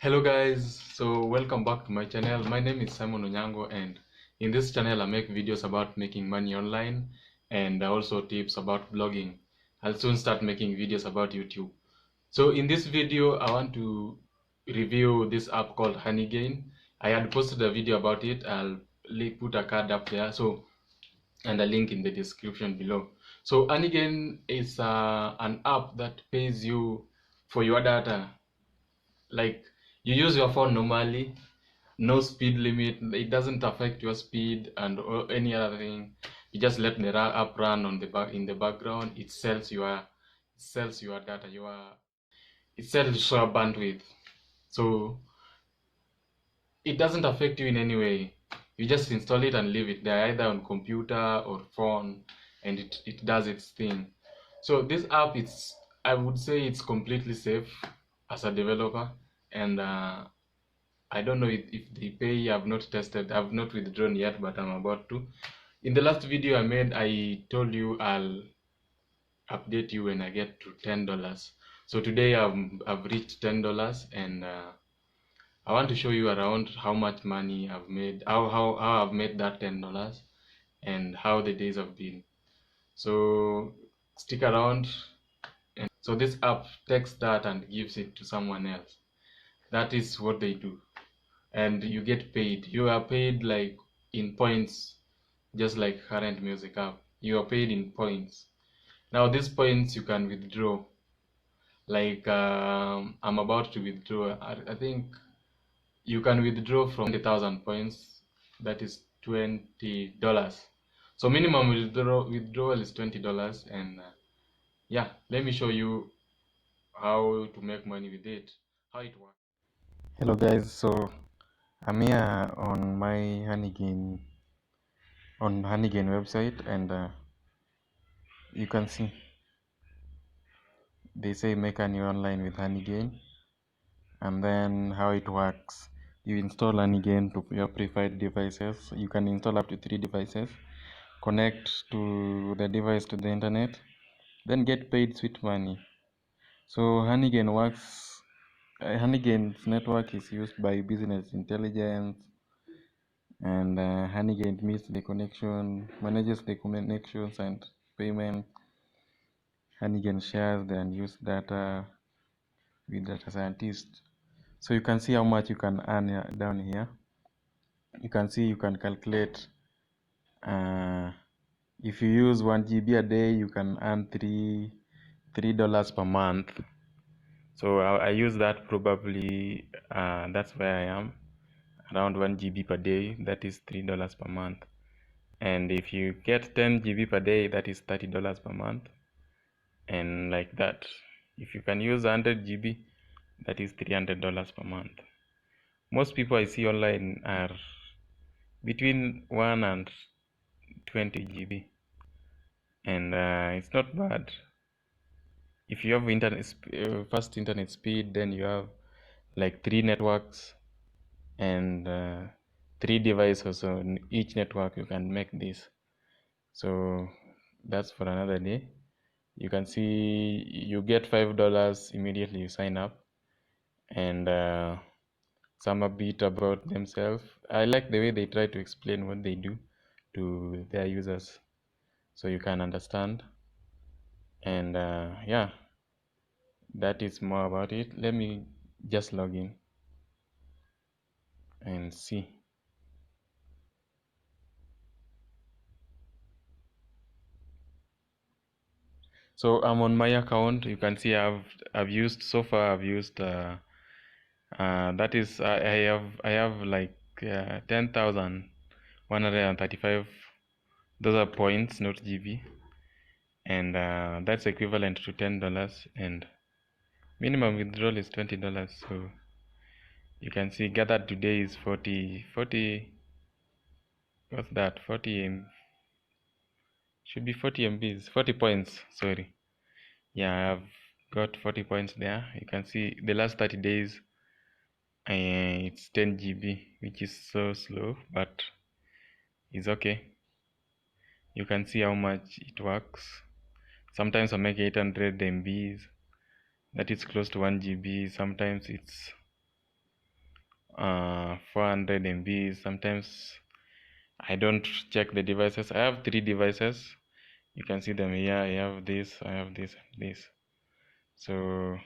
Hello guys, so welcome back to my channel. My name is Simon Onyango, and in this channel I make videos about making money online and also tips about blogging. I'll soon start making videos about YouTube. So in this video I want to review this app called Honeygain. I had posted a video about it. I'll put a card up there and a link in the description below. So Honeygain is an app that pays you for your data. Like, you use your phone normally, no speed limit, it doesn't affect your speed or any other thing. You just let the app run on the back in the background. It sells your data, it sells your bandwidth. So it doesn't affect you in any way. You just install it and leave it there, either on computer or phone, and it does its thing. So this app, I would say it's completely safe as a developer, and I don't know if they pay. I've not tested. I've not withdrawn yet, but I'm about to. In the last video I made, I told you I'll update you when I get to $10. So today I've reached $10, and I want to show you around how much money I've made, how I've made that $10, and how the days have been. So stick around. And so this app takes that and gives it to someone else. That is what they do. And you get paid. You are paid like in points, just like current music app. You are paid in points. Now these points you can withdraw. Like I'm about to withdraw. I think you can withdraw from 20,000 points. That is $20. So minimum withdrawal is $20, and yeah, let me show you how to make money with it, how it works. Hello guys, so I'm here on my Honeygain website, and you can see they say make money online with Honeygain. And then how it works, you install Honeygain to your preferred devices. You can install up to 3 devices, connect to the device to the internet, then get paid sweet money. So Honeygain's network is used by business intelligence, and Honeygain manages the connections and payment. Honeygain shares the unused data with data scientists. So you can see how much you can earn down here. You can see you can calculate. If you use 1 GB a day, you can earn $3 per month. So I use that probably. That's where I am, around 1 GB per day. That is $3 per month. And if you get 10 GB per day, that is $30 per month. And like that, if you can use 100 GB, that is $300 per month. Most people I see online are between 1 and 20 GB, and it's not bad. If you have fast internet speed, then you have like 3 networks and 3 devices on each network. You can make this. So that's for another day. You can see you get $5 immediately you sign up, and some a bit about themselves. I like the way they try to explain what they do to their users, so you can understand. And yeah, that is more about it. Let me just log in and see. So I'm on my account. You can see I've used so far. I've used that is I have like 10,135. Those are points, not GB, and that's equivalent to $10. And minimum withdrawal is $20. So you can see gathered today is 40. What's that? 40 should be 40 MBs, 40 points. Sorry. Yeah, I've got 40 points there. You can see the last 30 days it's 10 GB, which is so slow, but it's okay. You can see how much it works. Sometimes I make 800 MBs, that is close to 1 GB. Sometimes it's 400 MB. Sometimes I don't check the devices. I have 3 devices. You can see them here. I have this, I have this, this. So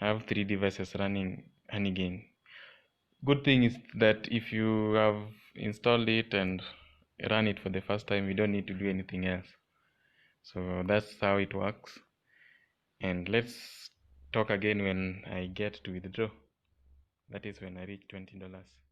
I have 3 devices running Honeygain. Good thing is that if you have installed it and run it for the first time, you don't need to do anything else. So that's how it works. And let's talk again when I get to withdraw. That is when I reach $20.